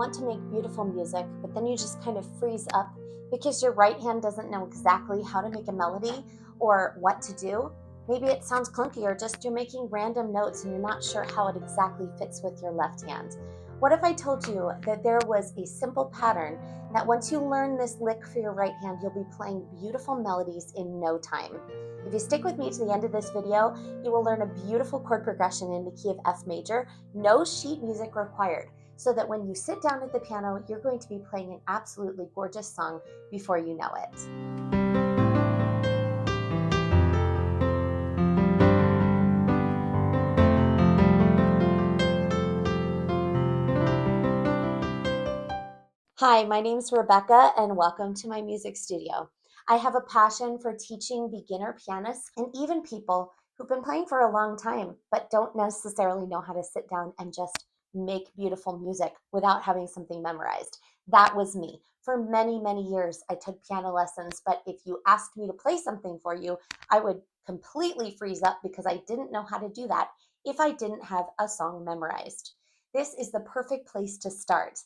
want to make beautiful music, but then you just kind of freeze up because your right hand doesn't know exactly how to make a melody or what to do? Maybe it sounds clunky, or just you're making random notes and you're not sure how it exactly fits with your left hand. What if I told you that there was a simple pattern that once you learn this lick for your right hand, you'll be playing beautiful melodies in no time? If you stick with me to the end of this video, you will learn a beautiful chord progression in the key of F major, no sheet music required, so that when you sit down at the piano, you're going to be playing an absolutely gorgeous song before you know it. Hi, my name's Rebecca, and welcome to my music studio. I have a passion for teaching beginner pianists and even people who've been playing for a long time but don't necessarily know how to sit down and just make beautiful music without having something memorized. That was me. For many, many years, I took piano lessons, but if you asked me to play something for you, I would completely freeze up because I didn't know how to do that if I didn't have a song memorized. This is the perfect place to start.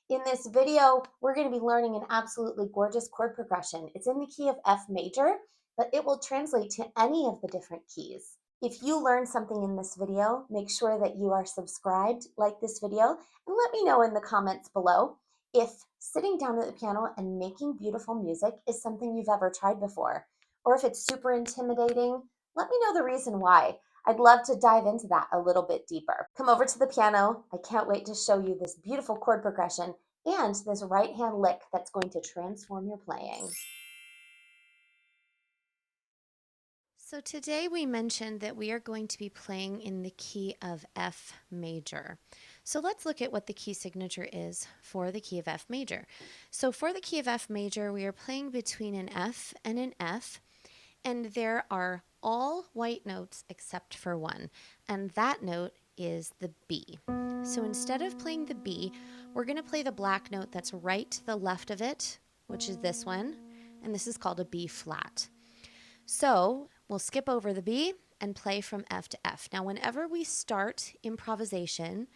In this video, we're going to be learning an absolutely gorgeous chord progression. It's in the key of F major, but it will translate to any of the different keys. If you learned something in this video, make sure that you are subscribed, like this video, and let me know in the comments below if sitting down at the piano and making beautiful music is something you've ever tried before, or if it's super intimidating. Let me know the reason why. I'd love to dive into that a little bit deeper. Come over to the piano. I can't wait to show you this beautiful chord progression and this right hand lick that's going to transform your playing. So today we mentioned that we are going to be playing in the key of F major. So let's look at what the key signature is for the key of F major. So for the key of F major, we are playing between an F and an F, and there are all white notes except for one, and that note is the B. So instead of playing the B, we're going to play the black note that's right to the left of it, which is this one, and this is called a B flat. So we'll skip over the B and play from F to F. Now, whenever we start improvisation,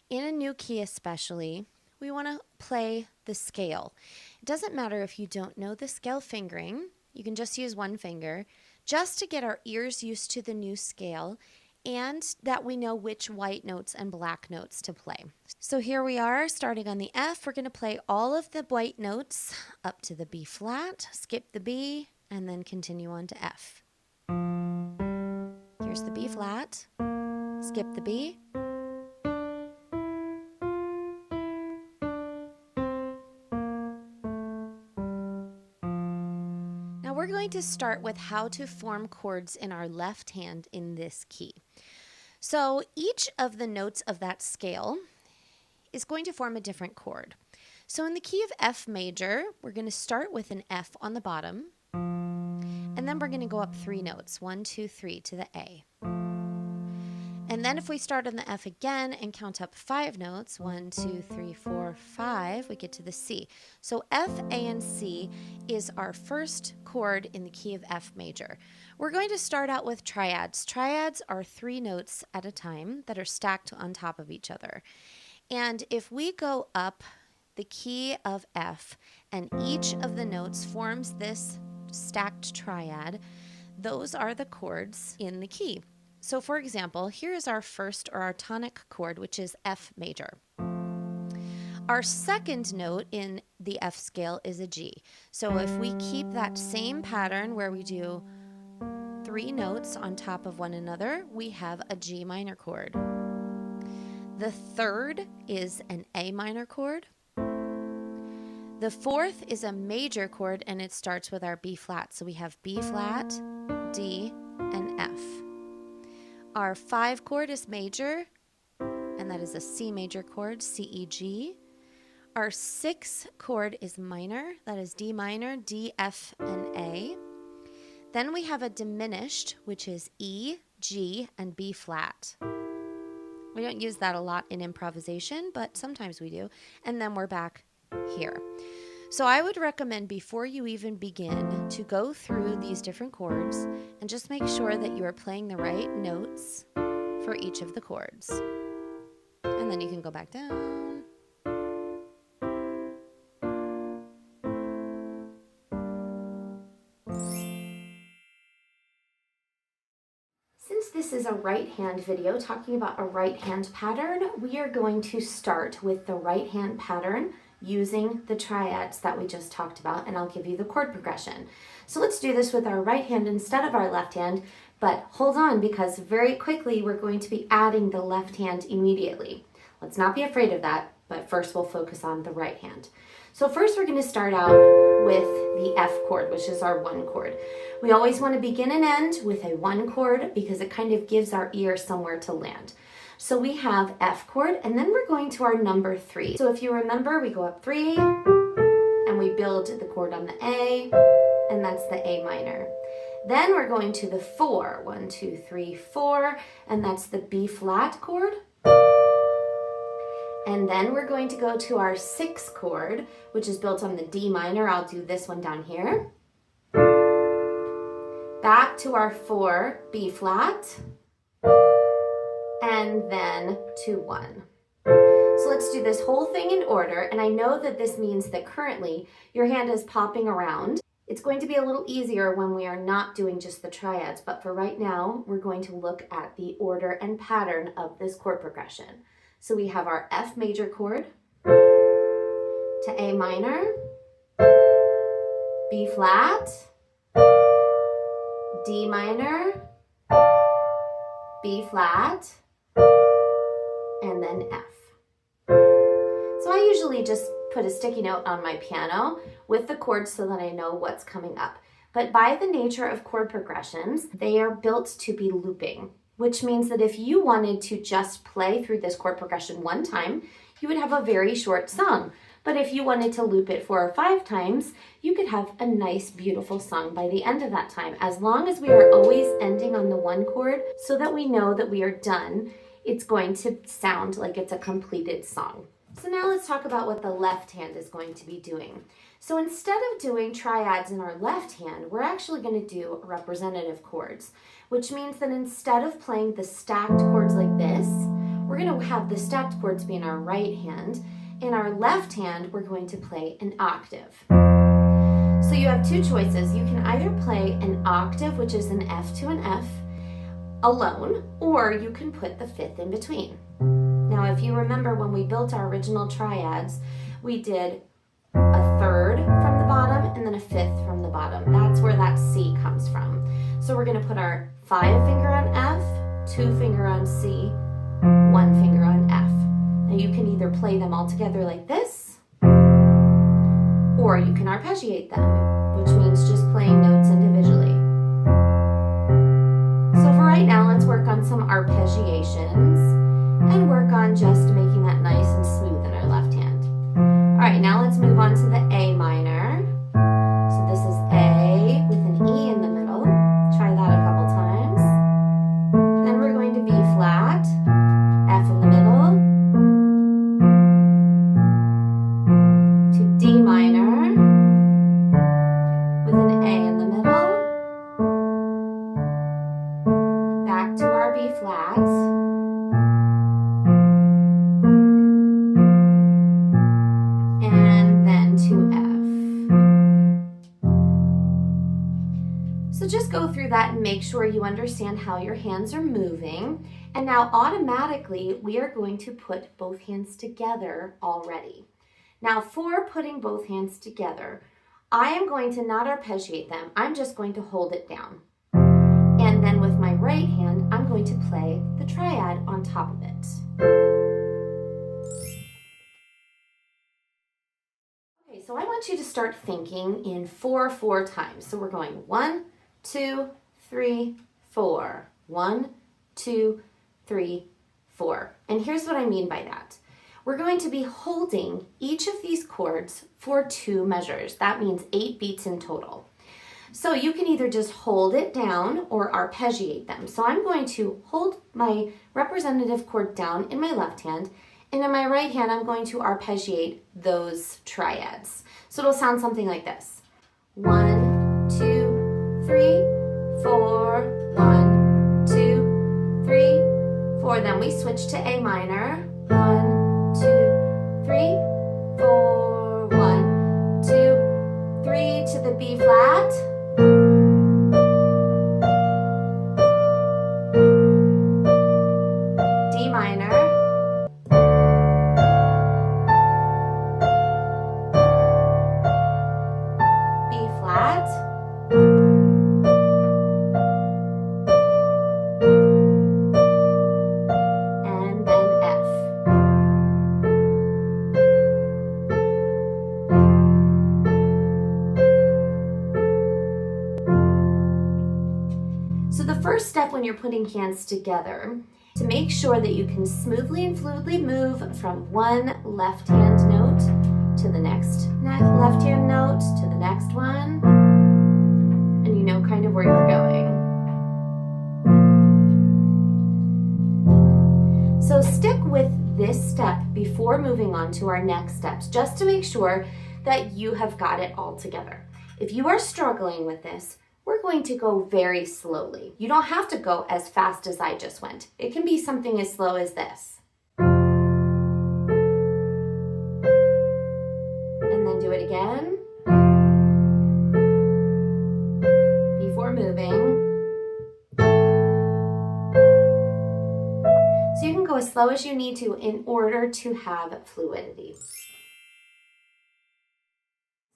in a new key especially, we want to play the scale. It doesn't matter if you don't know the scale fingering. You can just use one finger just to get our ears used to the new scale and that we know which white notes and black notes to play. So here we are starting on the F. We're going to play all of the white notes up to the B flat, skip the B, and then continue on to F. Here's the B flat, skip the B, now we're going to start with how to form chords in our left hand in this key. So each of the notes of that scale is going to form a different chord. So in the key of F major, we're going to start with an F on the bottom, and then we're going to go up 3 notes, 1, 2, 3 to the A. And then if we start on the F again and count up 5 notes, 1, 2, 3, 4, 5, we get to the C. So F, A, and C is our first chord in the key of F major. We're going to start out with triads. Triads are 3 notes at a time that are stacked on top of each other. And if we go up the key of F and each of the notes forms this stacked triad, those are the chords in the key. So for example, here is our first or our tonic chord, which is F major. Our second note in the F scale is a G. So if we keep that same pattern where we do 3 notes on top of one another, we have a G minor chord. The third is an A minor chord. The fourth is a major chord, and it starts with our B flat. So we have B flat, D, and F. Our 5 chord is major, and that is a C major chord, C, E, G. Our 6 chord is minor, that is D minor, D, F, and A. Then we have a diminished, which is E, G, and B flat. We don't use that a lot in improvisation, but sometimes we do. And then we're back here. So I would recommend before you even begin to go through these different chords and just make sure that you are playing the right notes for each of the chords. And then you can go back down This is a right hand video talking about a right hand pattern. We are going to start with the right hand pattern using the triads that we just talked about, and I'll give you the chord progression. So let's do this with our right hand instead of our left hand, but hold on because very quickly we're going to be adding the left hand immediately. Let's not be afraid of that, but first we'll focus on the right hand. So first we're going to start out with the F chord, which is our one chord. We always want to begin and end with a one chord because it kind of gives our ear somewhere to land. So we have F chord, and then we're going to our number 3. So if you remember, we go up 3, and we build the chord on the A, and that's the A minor. Then we're going to the 4, 1, 2, 3, 4, and that's the B flat chord. And then we're going to go to our 6 chord, which is built on the D minor. I'll do this one down here. Back to our 4, B flat, and then to 1. So let's do this whole thing in order, and I know that this means that currently your hand is popping around. It's going to be a little easier when we are not doing just the triads, but for right now, we're going to look at the order and pattern of this chord progression. So we have our F major chord to A minor, B flat, D minor, B flat, and then F. So I usually just put a sticky note on my piano with the chords so that I know what's coming up. But by the nature of chord progressions, they are built to be looping, which means that if you wanted to just play through this chord progression one time, you would have a very short song. But if you wanted to loop it 4 or 5 times, you could have a nice, beautiful song by the end of that time, as long as we are always ending on the one chord so that we know that we are done. It's going to sound like it's a completed song. So now let's talk about what the left hand is going to be doing. So instead of doing triads in our left hand, we're actually going to do representative chords, which means that instead of playing the stacked chords like this, we're going to have the stacked chords be in our right hand. In our left hand, we're going to play an octave. So you have 2 choices. You can either play an octave, which is an F to an F, alone, or you can put the 5th in between. Now, if you remember when we built our original triads, we did a 3rd from the bottom and then a 5th from the bottom. That's where that C comes from. So we're going to put our 5 finger on F, 2 finger on C, 1 finger on F. Now you can either play them all together like this, or you can arpeggiate them, which means just playing notes individually. So for right now, let's work on some arpeggiations and work on just making that nice and smooth in our left hand. All right, now let's move on to the A minor. So this is A with an E in the middle. Try that a couple times. Then we're going to B flat, F in the middle, to D minor with an A in the middle, back to our B flat, and then to F. So just go through that and make sure you understand how your hands are moving. And now automatically we are going to put both hands together already. Now for putting both hands together, I am going to not arpeggiate them. I'm just going to hold it down. And then with my right hand, I'm going to play the triad on top of it. Okay, so I want you to start thinking in 4/4 times. So we're going 1, 2, 3, 4. 1, 2, 3, 4. And here's what I mean by that. We're going to be holding each of these chords for 2 measures. That means 8 beats in total. So you can either just hold it down or arpeggiate them. So I'm going to hold my representative chord down in my left hand, and in my right hand, I'm going to arpeggiate those triads. So it'll sound something like this. 1, 2, 3, 4. 1, 2, 3, 4. Then we switch to A minor. 1, 2, 3, 4. 1, 2, 3 to the B flat. flat. And then F. So the first step when you're putting hands together, to make sure that you can smoothly and fluidly move from one left hand note to the next left hand note to the next one, and you know kind of where you're going. So stick with this step before moving on to our next steps, just to make sure that you have got it all together. If you are struggling with this, we're going to go very slowly. You don't have to go as fast as I just went. It can be something as slow as this. And then do it again. Before moving. So you can go as slow as you need to in order to have fluidity.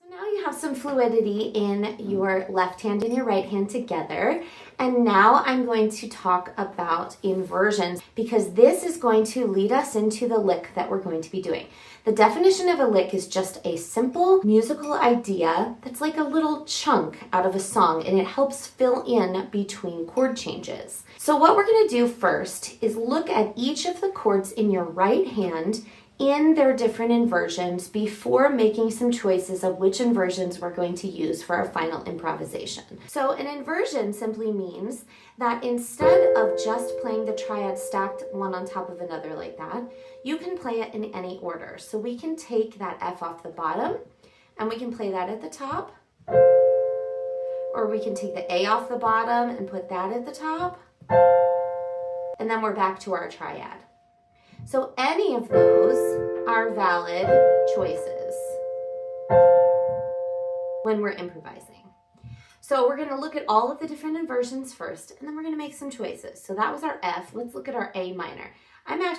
Now you have some fluidity in your left hand and your right hand together. And now I'm going to talk about inversions, because this is going to lead us into the lick that we're going to be doing. The definition of a lick is just a simple musical idea that's like a little chunk out of a song, and it helps fill in between chord changes. So what we're going to do first is look at each of the chords in your right hand in their different inversions before making some choices of which inversions we're going to use for our final improvisation. So an inversion simply means that instead of just playing the triad stacked one on top of another like that, you can play it in any order. So we can take that F off the bottom and we can play that at the top, or we can take the A off the bottom and put that at the top, and then we're back to our triad. So any of those are valid choices when we're improvising. So we're going to look at all of the different inversions first, and then we're going to make some choices. So that was our F. Let's look at our A minor.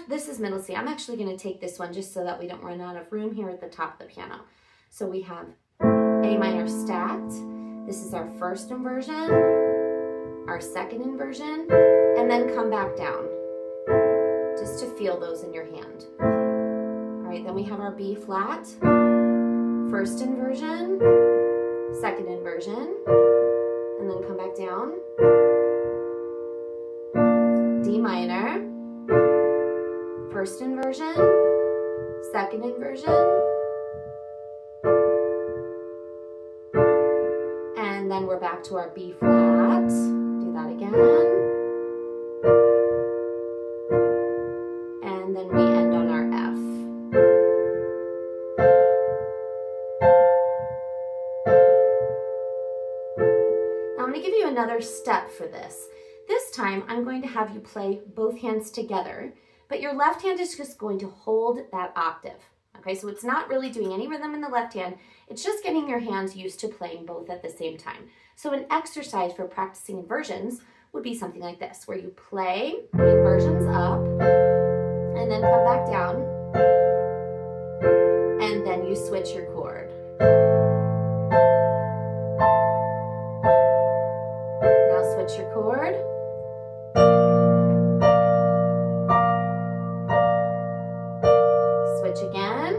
This is middle C. I'm actually going to take this one just so that we don't run out of room here at the top of the piano. So we have A minor stacked. This is our first inversion, our second inversion, and then come back down, just to feel those in your hand. All right, then we have our B flat, first inversion, second inversion, and then come back down. D minor, first inversion, second inversion, and then we're back to our B flat. Do that again. And then we end on our F. Now I'm going to give you another step for this. This time I'm going to have you play both hands together, but your left hand is just going to hold that octave. Okay, so it's not really doing any rhythm in the left hand, it's just getting your hands used to playing both at the same time. So an exercise for practicing inversions would be something like this, where you play the inversions up, and then come back down, and then you switch your chord. Now switch your chord. Switch again.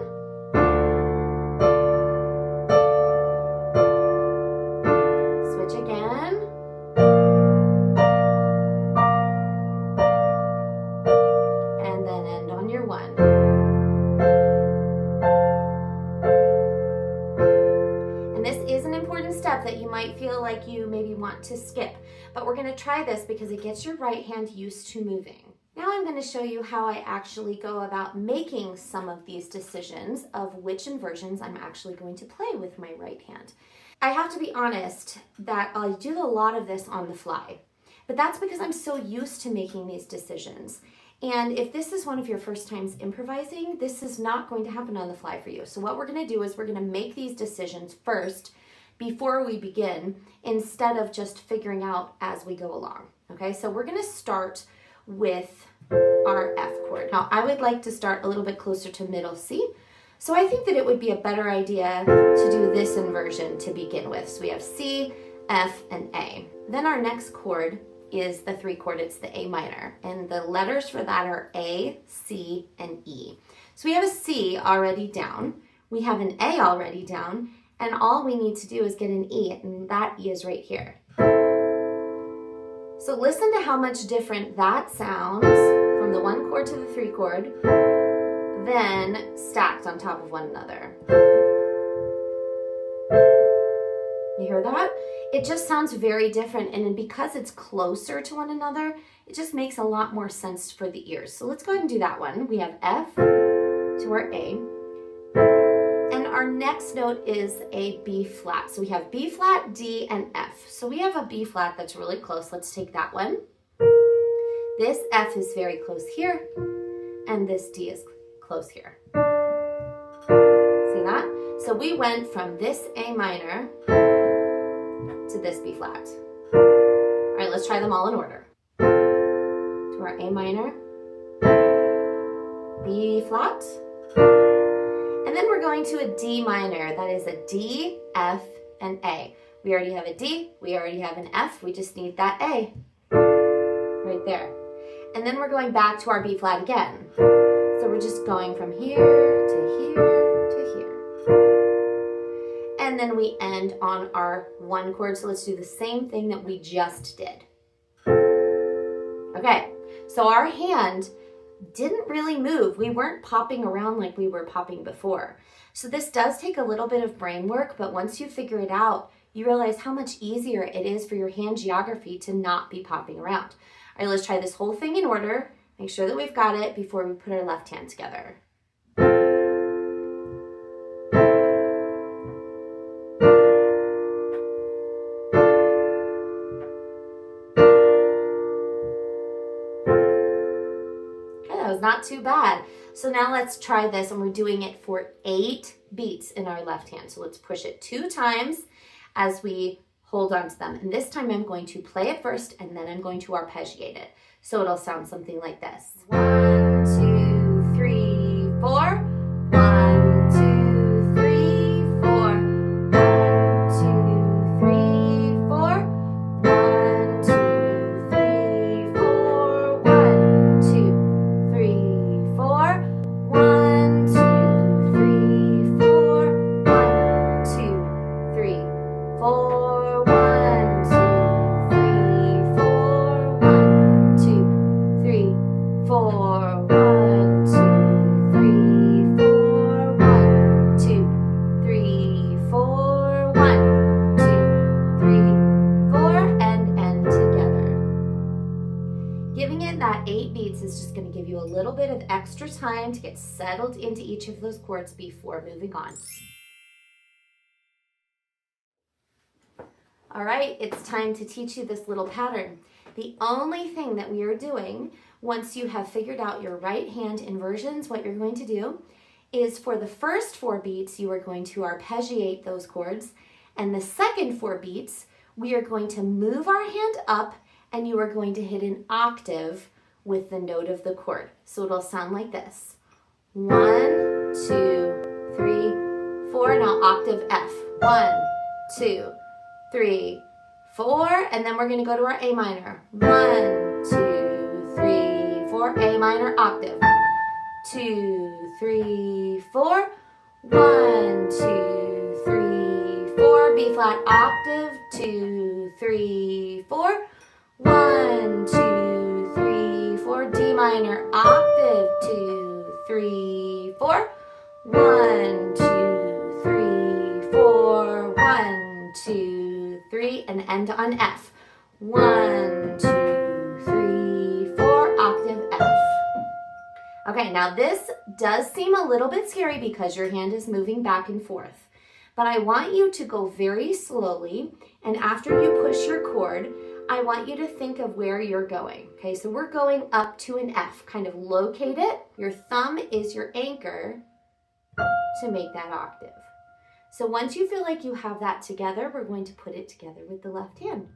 Switch again. And then end on your one. And this is an important step that you might feel like you maybe want to skip, but we're going to try this because it gets your right hand used to moving. Now I'm going to show you how I actually go about making some of these decisions of which inversions I'm actually going to play with my right hand. I have to be honest that I do a lot of this on the fly, but that's because I'm so used to making these decisions. And if this is one of your first times improvising, this is not going to happen on the fly for you. So what we're going to do is we're going to make these decisions first before we begin, instead of just figuring out as we go along. Okay, so we're going to start with our F chord. Now I would like to start a little bit closer to middle C. So I think that it would be a better idea to do this inversion to begin with. So we have C, F, and A. Then our next chord is the 3 chord, it's the A minor. And the letters for that are A, C, and E. So we have a C already down, we have an A already down, and all we need to do is get an E, and that E is right here. So listen to how much different that sounds from the 1 chord to the 3 chord, then stacked on top of one another. You hear that? It just sounds very different, and because it's closer to one another, it just makes a lot more sense for the ears. So let's go ahead and do that one. We have F to our A, and our next note is a B flat. So we have B flat, D, and F. So we have a B flat that's really close. Let's take that one. This F is very close here, and this D is close here. See that? So we went from this A minor to this B flat. All right, let's try them all in order. To our A minor, B flat, and then we're going to a D minor. That is a D, F, and A. We already have a D, we already have an F, we just need that A right there. And then we're going back to our B flat again. So we're just going from here to here to here. And then we end on our 1 chord. So let's do the same thing that we just did. Okay, so our hand didn't really move. We weren't popping around like we were popping before. So this does take a little bit of brain work, but once you figure it out, you realize how much easier it is for your hand geography to not be popping around. All right, let's try this whole thing in order. Make sure that we've got it before we put our left hand together. Not too bad. So now let's try this, and we're doing it for 8 beats in our left hand. So let's push it 2 times as we hold on to them. And this time I'm going to play it first, and then I'm going to arpeggiate it. So it'll sound something like this. 1, 2, 3, 4. 1, 2, 3, 4. 1, 2, 3, 4. 1, 2, 3, 4. 1, 2, 3, 4. 1, 2, 3, 4. 1, 2, 3, 4. 1, 2, 3, 4. 1, 2, 3, 4. 1, 2, 3, 4. 1, 2, 3, 4. 1, 2, 3, 4. And end together. Giving it that 8 beats is just going to give you a little bit of extra time to get settled into each of those chords before moving on. All right, it's time to teach you this little pattern. The only thing that we are doing once you have figured out your right hand inversions, what you're going to do is for the first 4 beats, you are going to arpeggiate those chords. And the second 4 beats, we are going to move our hand up, and you are going to hit an octave with the note of the chord. So it'll sound like this. 1, 2, 3, 4. Now octave F. 1, 2, 3, 4. And then we're going to go to our A minor. 1, 2, 3, 4. A minor octave. 2, 3, 4. 1, 2, 3, 4. B flat octave. 2, 3, 4. 1, 2, 3, 4. D minor octave. 2, 3, 4. 1, 2, 3, 4. 1, 2, 3. And end on F. 1, 2, 3, 4. Octave F. Okay, now this does seem a little bit scary because your hand is moving back and forth. But I want you to go very slowly, and after you push your chord, I want you to think of where you're going. Okay, so we're going up to an F. Kind of locate it. Your thumb is your anchor to make that octave. So once you feel like you have that together, we're going to put it together with the left hand.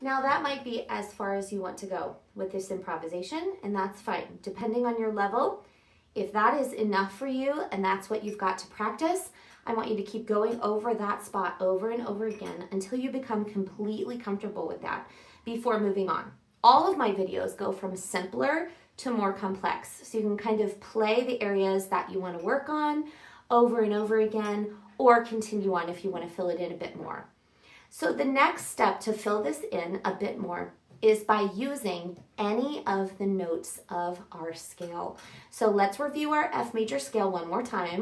Now that might be as far as you want to go with this improvisation, and that's fine. Depending on your level, if that is enough for you and that's what you've got to practice, I want you to keep going over that spot over and over again until you become completely comfortable with that before moving on. All of my videos go from simpler to more complex, so you can kind of play the areas that you want to work on over and over again, or continue on if you want to fill it in a bit more. So the next step to fill this in a bit more is by using any of the notes of our scale. So let's review our F major scale one more time.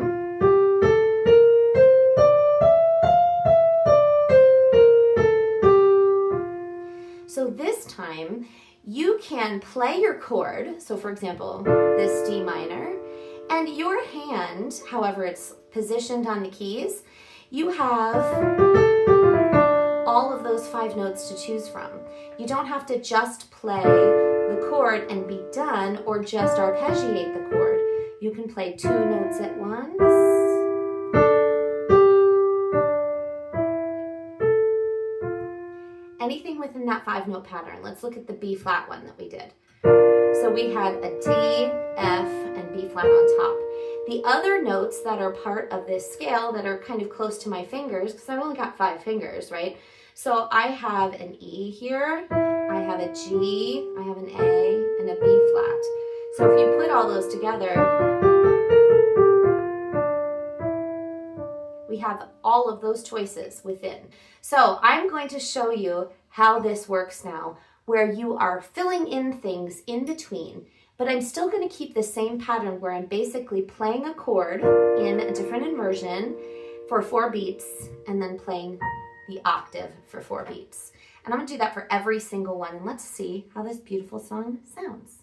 So this time you can play your chord, so for example, this D minor, and your hand, however it's positioned on the keys, you have all of those 5 notes to choose from. You don't have to just play the chord and be done, or just arpeggiate the chord. You can play 2 notes at once. Anything within that 5-note pattern. Let's look at the B flat one that we did. So we had a D, F, and B flat on top. The other notes that are part of this scale that are kind of close to my fingers, because I've only got 5 fingers, right? So I have an E here, I have a G, I have an A, and a B flat. So if you put all those together, we have all of those choices within. So I'm going to show you how this works now, where you are filling in things in between, but I'm still going to keep the same pattern where I'm basically playing a chord in a different inversion for 4 beats, and then playing the octave for 4 beats. And I'm going to do that for every single one, and let's see how this beautiful song sounds.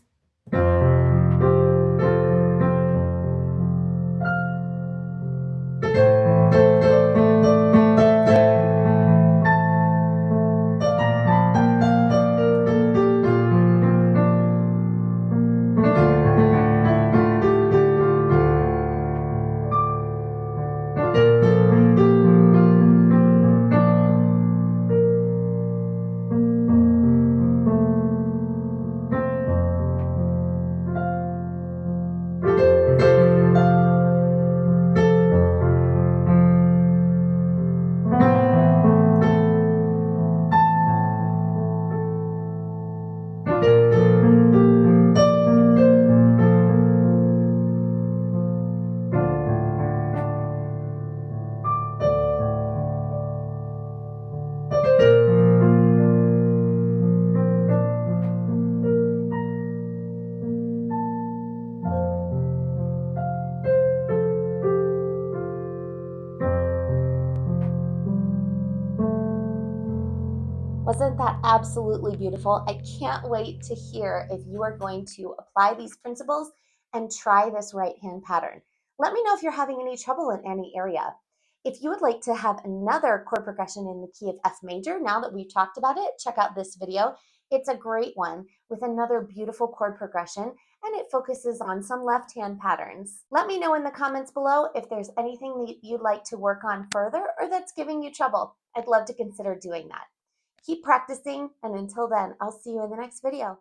Wasn't that absolutely beautiful? I can't wait to hear if you are going to apply these principles and try this right hand pattern. Let me know if you're having any trouble in any area. If you would like to have another chord progression in the key of F major, now that we've talked about it, check out this video. It's a great one with another beautiful chord progression, and it focuses on some left hand patterns. Let me know in the comments below if there's anything that you'd like to work on further or that's giving you trouble. I'd love to consider doing that. Keep practicing, and until then, I'll see you in the next video.